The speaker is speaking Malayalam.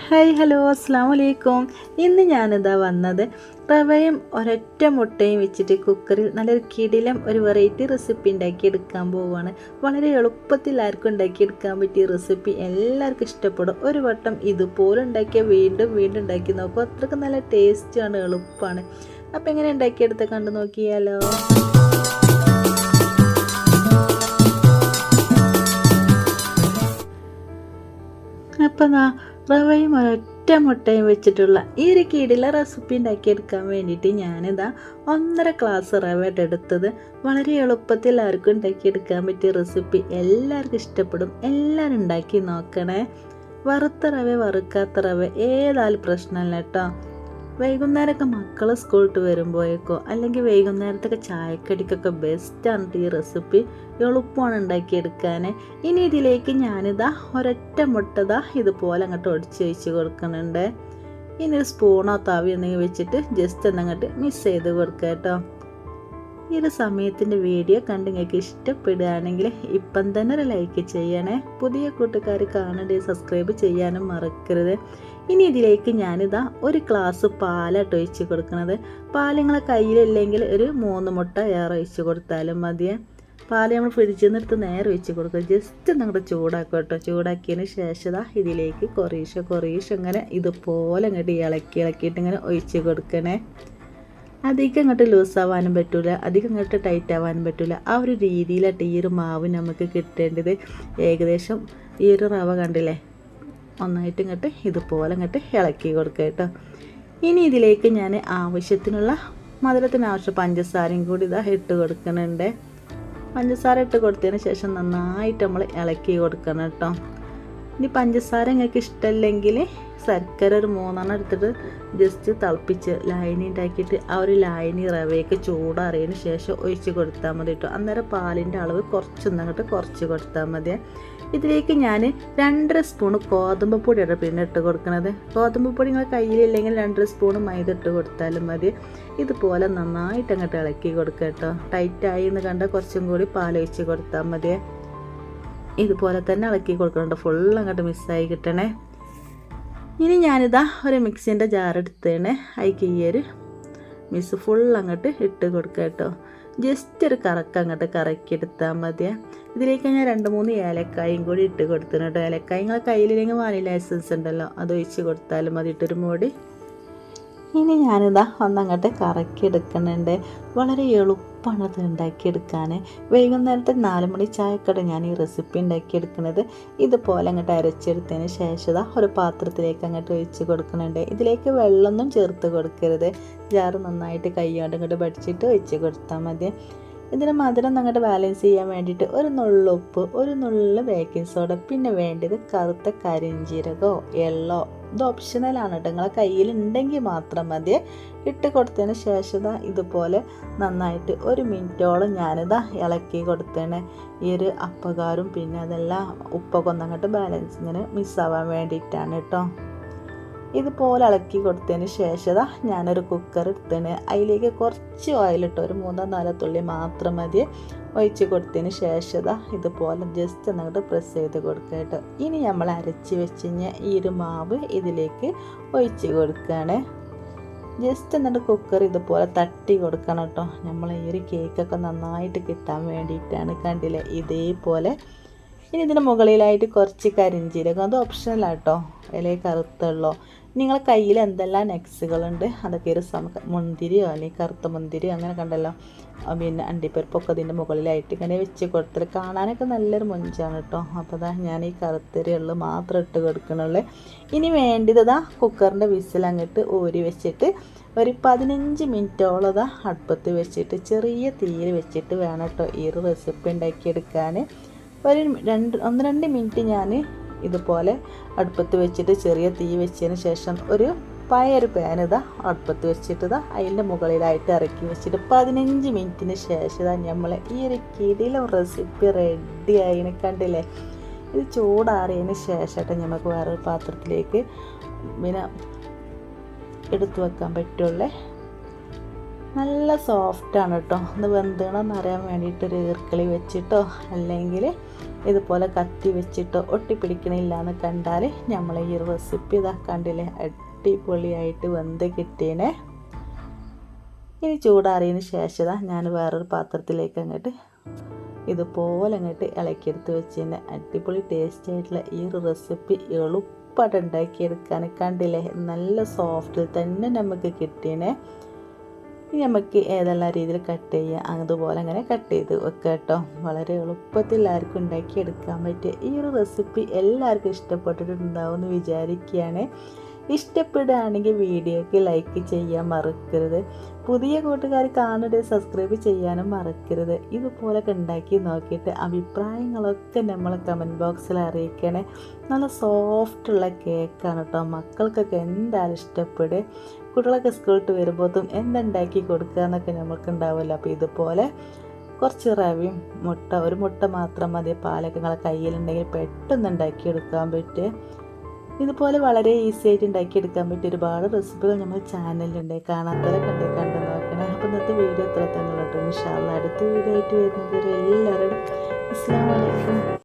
ഹായ് ഹലോ അസ്സാം വലൈക്കും. ഇന്ന് ഞാനിതാ വന്നത് റവയും ഒരൊറ്റ മുട്ടയും വെച്ചിട്ട് കുക്കറിൽ നല്ലൊരു കിടിലം ഒരു വെറൈറ്റി റെസിപ്പി ഉണ്ടാക്കിയെടുക്കാൻ പോവുകയാണ്. വളരെ എളുപ്പത്തിൽ ആർക്കും ഉണ്ടാക്കിയെടുക്കാൻ പറ്റിയ റെസിപ്പി, എല്ലാവർക്കും ഇഷ്ടപ്പെടും. ഒരു വട്ടം ഇതുപോലെ ഉണ്ടാക്കിയാൽ വീണ്ടും വീണ്ടും ഉണ്ടാക്കി നോക്കും. അത്രയ്ക്ക് നല്ല ടേസ്റ്റാണ്, എളുപ്പമാണ്. അപ്പോൾ എങ്ങനെ ഉണ്ടാക്കിയെടുത്ത് കണ്ടു നോക്കിയാലോ. അപ്പം റവയും ഒരൊറ്റ മുട്ടയും വെച്ചിട്ടുള്ള ഈ ഒരു കീടിലെ റെസിപ്പി ഉണ്ടാക്കിയെടുക്കാൻ വേണ്ടിയിട്ട് ഞാനിതാ 1.5 ഗ്ലാസ് റവ എടുത്തത്. വളരെ എളുപ്പത്തിൽ ആർക്കും ഉണ്ടാക്കിയെടുക്കാൻ പറ്റിയ റെസിപ്പി, എല്ലാവർക്കും ഇഷ്ടപ്പെടും. എല്ലാവരും ഉണ്ടാക്കി നോക്കണേ. വറുത്ത റവ വറുക്കാത്ത റവ ഏതായാലും പ്രശ്നമല്ല കേട്ടോ. വൈകുന്നേരമൊക്കെ മക്കൾ സ്കൂളിട്ട് വരുമ്പോഴേക്കോ അല്ലെങ്കിൽ വൈകുന്നേരത്തൊക്കെ ചായക്കടിക്കൊക്കെ ബെസ്റ്റാണ് ഈ റെസിപ്പി. എളുപ്പമാണ് ഉണ്ടാക്കിയെടുക്കാൻ. ഇനി ഇതിലേക്ക് ഞാനിതാ ഒരൊറ്റ മുട്ടതാ ഇതുപോലെ അങ്ങോട്ട് ഒടിച്ച് വെച്ച് കൊടുക്കുന്നുണ്ട്. ഇനി ഒരു സ്പൂണോ തവി എന്തെങ്കിലും വെച്ചിട്ട് ജസ്റ്റ് ഒന്നങ്ങോട്ട് മിക്സ് ചെയ്ത് കൊടുക്കുക കേട്ടോ. ഈ ഒരു സമയത്തിൻ്റെ വീഡിയോ കണ്ട് നിങ്ങൾക്ക് ഇഷ്ടപ്പെടുകയാണെങ്കിൽ ഇപ്പം തന്നെ ഒരു ലൈക്ക് ചെയ്യണേ. പുതിയ കൂട്ടുകാർ കാണണ്ടേ സബ്സ്ക്രൈബ് ചെയ്യാനും മറക്കരുത്. ഇനി ഇതിലേക്ക് ഞാനിതാ 1 ഗ്ലാസ് പാലായിട്ട് ഒഴിച്ച് കൊടുക്കുന്നത്. പാൽ നിങ്ങളെ കയ്യിലില്ലെങ്കിൽ ഒരു 3 മുട്ട ഏറെ ഒഴിച്ച് കൊടുത്താലും മതിയേ. പാൽ നമ്മൾ ഫ്രിഡ്ജിൽ നിന്ന് എടുത്ത് നേരെ ഒഴിച്ച് കൊടുക്കുക. ജസ്റ്റ് അങ്ങോട്ട് ചൂടാക്കുക കേട്ടോ. ചൂടാക്കിയതിന് ശേഷം ഇതിലേക്ക് കുറേശ്ശെ ഇങ്ങനെ ഇതുപോലെ അങ്ങോട്ട് ഇളക്കിയിട്ട് ഇങ്ങനെ ഒഴിച്ച് കൊടുക്കണേ. അധികം അങ്ങോട്ട് ലൂസാവാനും പറ്റില്ല, അധികം അങ്ങോട്ട് ടൈറ്റ് ആവാനും പറ്റില്ല. ആ ഒരു രീതിയിലായിട്ട് ഈ ഒരു മാവ് നമുക്ക് കിട്ടേണ്ടത്. ഏകദേശം ഈ ഒരു റവ കണ്ടില്ലേ, ഒന്നായിട്ട് ഇങ്ങോട്ട് ഇതുപോലെ ഇങ്ങോട്ട് ഇളക്കി കൊടുക്കുക കേട്ടോ. ഇനി ഇതിലേക്ക് ഞാൻ ആവശ്യത്തിനുള്ള മധുരത്തിന് ആവശ്യം പഞ്ചസാരയും കൂടി ഇതാ ഇട്ട് കൊടുക്കുന്നുണ്ട്. പഞ്ചസാര ഇട്ട് കൊടുത്തതിന് ശേഷം നന്നായിട്ട് നമ്മൾ ഇളക്കി കൊടുക്കണം കേട്ടോ. ഇനി പഞ്ചസാര നിങ്ങൾക്ക് ഇഷ്ടമല്ലെങ്കിൽ ശർക്കര ഒരു 3 എടുത്തിട്ട് ജസ്റ്റ് തിളപ്പിച്ച് ലായനി ഉണ്ടാക്കിയിട്ട് ആ ഒരു ലായനി റവയ്ക്ക് ചൂടാറിയതിന് ശേഷം ഒഴിച്ച് കൊടുത്താൽ മതി കേട്ടോ. അന്നേരം പാലിൻ്റെ അളവ് കുറച്ചൊന്നങ്ങോട്ട് കുറച്ച് കൊടുത്താൽ മതി. ഇതിലേക്ക് ഞാൻ 2.5 സ്പൂണ് ഗോതമ്പ് പൊടിയാണ് പിന്നെ ഇട്ട് കൊടുക്കുന്നത്. ഗോതമ്പ് പൊടി നിങ്ങൾ കയ്യിലില്ലെങ്കിൽ 2 സ്പൂണ് മൈദ ഇട്ട് കൊടുത്താലും മതി. ഇതുപോലെ നന്നായിട്ട് അങ്ങോട്ട് ഇളക്കി കൊടുക്കുക കേട്ടോ. ടൈറ്റായി എന്ന് കണ്ടാൽ കുറച്ചും കൂടി പാലൊഴിച്ച് കൊടുത്താൽ മതി. ഇതുപോലെ തന്നെ ഇളക്കി കൊടുക്കുന്നുണ്ട്. ഫുൾ അങ്ങോട്ട് മിക്സായി കിട്ടണേ. ഇനി ഞാനിതാ ഒരു മിക്സിൻ്റെ ജാറെടുത്തേണ് അതിലേക്ക് ഈ ഒരു മിക്സ് ഫുൾ അങ്ങോട്ട് ഇട്ട് കൊടുക്കുക കേട്ടോ. ജസ്റ്റ് ഒരു അങ്ങോട്ട് കറക്കിയെടുത്താൽ മതി. ഇതിലേക്ക് ഞാൻ 2-3 ഏലക്കായും കൂടി ഇട്ട് കൊടുത്തിട്ടുണ്ട്. ഏലക്കായ നിങ്ങളെ കയ്യിലില്ലെങ്കിൽ വാനില എസൻസ് ഉണ്ടല്ലോ, അത് ഒഴിച്ച് കൊടുത്താലും മതി ഇട്ടൊരു മൂടി. ഇനി ഞാനിതാ ഒന്നങ്ങോട്ട് കറക്കിയെടുക്കുന്നുണ്ട്. വളരെ എളുപ്പമാണ് അത് ഉണ്ടാക്കിയെടുക്കാൻ. വൈകുന്നേരത്തെ 4 മണി ചായക്കട ഞാൻ ഈ റെസിപ്പി ഉണ്ടാക്കിയെടുക്കുന്നത്. ഇതുപോലെ അങ്ങോട്ട് അരച്ചെടുത്തതിന് ശേഷം ഒരു പാത്രത്തിലേക്ക് അങ്ങോട്ട് ഒഴിച്ച് കൊടുക്കുന്നുണ്ട്. ഇതിലേക്ക് വെള്ളമൊന്നും ചേർത്ത് കൊടുക്കരുത്. ജാറ് നന്നായിട്ട് കൈകൊണ്ട് ഇങ്ങോട്ട് പഠിച്ചിട്ട് ഒഴിച്ച് കൊടുത്താൽ മതി. ഇതിന് മധുരം അങ്ങോട്ട് ബാലൻസ് ചെയ്യാൻ വേണ്ടിയിട്ട് ഒരു നുള്ളു ഉപ്പ്, ഒരു നുള്ളു ബേക്കിംഗ് സോഡ, പിന്നെ വേണ്ടത് കറുത്ത കരിഞ്ജീരകമോ എള്ളോ, ഇത് ഓപ്ഷണലാണ് കേട്ടോ. നിങ്ങളെ കയ്യിലുണ്ടെങ്കിൽ മാത്രം മതി. ഇട്ട് കൊടുത്തതിന് ശേഷം ഇതുപോലെ നന്നായിട്ട് 1 മിനിറ്റോളം ഞാനിതാ ഇളക്കി കൊടുത്തേനെ. ഈ ഒരു അപ്പകാരും പിന്നെ അതെല്ലാം ഉപ്പൊക്കെ ഒന്നങ്ങോട്ട് ബാലൻസ് ഇങ്ങനെ മിസ്സാവാൻ വേണ്ടിയിട്ടാണ് കേട്ടോ. ഇതുപോലെ ഇളക്കി കൊടുത്തതിന് ശേഷം ഞാനൊരു കുക്കർ എടുത്തേന്. അതിലേക്ക് കുറച്ച് ഓയിലിട്ട് ഒരു 3-4 തുള്ളി മാത്രം മതി ഒഴിച്ച് കൊടുത്തതിന് ശേഷം ഇതുപോലെ ജസ്റ്റ് അങ്ങോട്ട് പ്രസ് ചെയ്ത് കൊടുക്കുക കേട്ടോ. ഇനി നമ്മൾ അരച്ച് വെച്ചിഞ്ഞ ഈ ഒരു മാവ് ഇതിലേക്ക് ഒഴിച്ച് കൊടുക്കുകയാണ്. ജസ്റ്റ് എന്നിട്ട് കുക്കർ ഇതുപോലെ തട്ടി കൊടുക്കണം കേട്ടോ. നമ്മൾ ഈ ഒരു കേക്കൊക്കെ നന്നായിട്ട് കിട്ടാൻ വേണ്ടിയിട്ടാണ്. കണ്ടില്ലേ ഇതേപോലെ. ഇനി ഇതിന് മുകളിലായിട്ട് കുറച്ച് കരിഞ്ജീരകം, അത് ഓപ്ഷണലാട്ടോ. അല്ലെങ്കിൽ കറുത്തുള്ളോ നിങ്ങളെ കയ്യിൽ എന്തെല്ലാം നെക്സുകളുണ്ട് അതൊക്കെ ഒരു മുന്തിരിയോ അല്ലെങ്കിൽ കറുത്ത മുന്തിരിയോ അങ്ങനെ കണ്ടല്ലോ, പിന്നെ അണ്ടിപ്പരിപ്പൊക്കെ അതിൻ്റെ മുകളിലായിട്ട് ഇങ്ങനെ വെച്ച് കൊടുത്തത് കാണാനൊക്കെ നല്ലൊരു മൊഞ്ചാണ് കേട്ടോ. അപ്പോൾ ഞാൻ ഈ കറുത്തരിയുള്ള മാത്രം ഇട്ട് കൊടുക്കണുള്ളൂ. ഇനി വേണ്ടത് കുക്കറിൻ്റെ വിസിൽ അങ്ങോട്ട് ഊരി വെച്ചിട്ട് ഒരു 15 മിനിറ്റോളം അടുപ്പത്ത് വെച്ചിട്ട് ചെറിയ തീയിൽ വെച്ചിട്ട് വേണം കേട്ടോ ഈ ഒരു റെസിപ്പി ഉണ്ടാക്കിയെടുക്കാൻ. ഒരു 1-2 മിനിറ്റ് ഞാൻ ഇതുപോലെ അടുപ്പത്ത് വെച്ചിട്ട് ചെറിയ തീ വെച്ചതിന് ശേഷം ഒരു പഴയൊരു പാൻ അടുപ്പത്ത് വെച്ചിട്ട് അതിൻ്റെ മുകളിലായിട്ട് ഇറക്കി വെച്ചിട്ട് 15 മിനിറ്റിന് ശേഷം നമ്മൾ ഈ ഒരു കിടിലം റെസിപ്പി റെഡി ആയിന്. കണ്ടില്ലേ, ഇത് ചൂടാറിയതിന് ശേഷം നമുക്ക് വേറൊരു പാത്രത്തിലേക്ക് പിന്നെ എടുത്തു വെക്കാൻ പറ്റുള്ളേ. നല്ല സോഫ്റ്റാണ് കേട്ടോ. ഇത് വെന്തണമെന്ന് അറിയാൻ വേണ്ടിയിട്ടൊരു ഈർക്കളി വെച്ചിട്ടോ അല്ലെങ്കിൽ ഇതുപോലെ കത്തി വെച്ചിട്ടോ ഒട്ടിപ്പിടിക്കണില്ല എന്ന് കണ്ടാൽ നമ്മൾ ഈ റെസിപ്പി ഇതാ കണ്ടില്ലേ അടിപൊളിയായിട്ട് വെന്ത് കിട്ടിയേ. ഇനി ചൂടാറിയതിന് ശേഷം ഞാൻ വേറൊരു പാത്രത്തിലേക്ക് അങ്ങോട്ട് ഇതുപോലെ അങ്ങോട്ട് ഇളക്കിയെടുത്ത് വെച്ചതിൻ്റെ അടിപൊളി ടേസ്റ്റ് ആയിട്ടുള്ള ഈ ഒരു റെസിപ്പി എളുപ്പമായിട്ട് ഉണ്ടാക്കിയെടുക്കാൻ കണ്ടില്ലേ നല്ല സോഫ്റ്റിൽ തന്നെ നമുക്ക് കിട്ടിയേ. ഇനി നമുക്ക് ഏതെല്ലാം രീതിയിൽ കട്ട് ചെയ്യുക അതുപോലെ അങ്ങനെ കട്ട് ചെയ്ത് വെക്കുക കേട്ടോ. വളരെ എളുപ്പത്തിൽ എല്ലാവർക്കും ഉണ്ടാക്കിയെടുക്കാൻ പറ്റിയ ഈ ഒരു റെസിപ്പി എല്ലാവർക്കും ഇഷ്ടപ്പെട്ടിട്ടുണ്ടാവും എന്ന് വിചാരിക്കുകയാണ്. ഇഷ്ടപ്പെടുകയാണെങ്കിൽ വീഡിയോയ്ക്ക് ലൈക്ക് ചെയ്യാൻ മറക്കരുത്. പുതിയ കൂട്ടുകാർ കാണുന്നത് സബ്സ്ക്രൈബ് ചെയ്യാനും മറക്കരുത്. ഇതുപോലൊക്കെ ഉണ്ടാക്കി നോക്കിയിട്ട് അഭിപ്രായങ്ങളൊക്കെ നമ്മളെ കമൻറ്റ് ബോക്സിൽ അറിയിക്കണേ. നല്ല സോഫ്റ്റുള്ള കേക്കാണ് കേട്ടോ. മക്കൾക്കൊക്കെ എന്തായാലും ഇഷ്ടപ്പെടും. കുട്ടികളൊക്കെ സ്കൂളിട്ട് വരുമ്പോഴത്തും എന്തുണ്ടാക്കി കൊടുക്കുക എന്നൊക്കെ നമുക്ക് ഉണ്ടാവുമല്ലോ. അപ്പോൾ ഇതുപോലെ കുറച്ച് റവയും മുട്ട, ഒരു മുട്ട മാത്രം മതി, പാലൊക്കെ നിങ്ങളെ കയ്യിലുണ്ടെങ്കിൽ പെട്ടെന്ന് ഉണ്ടാക്കിയെടുക്കാൻ പറ്റും. ഇതുപോലെ വളരെ ഈസി ആയിട്ട് ഉണ്ടാക്കിയെടുക്കാൻ പറ്റിയ ഒരുപാട് റെസിപ്പികൾ നമ്മുടെ ചാനലിലുണ്ട്. കാണാത്തവരൊക്കെ ഉണ്ട്, കണ്ടു നോക്കണേ. അപ്പോൾ ഇന്നത്തെ വീഡിയോ ഇത്ര തന്നെ ഉള്ളൂ. ഇൻഷാ അല്ലാഹ് അടുത്ത വീഡിയോ ആയിട്ട് വരുന്നത് എല്ലാവരോടും അസ്സലാമു അലൈക്കും.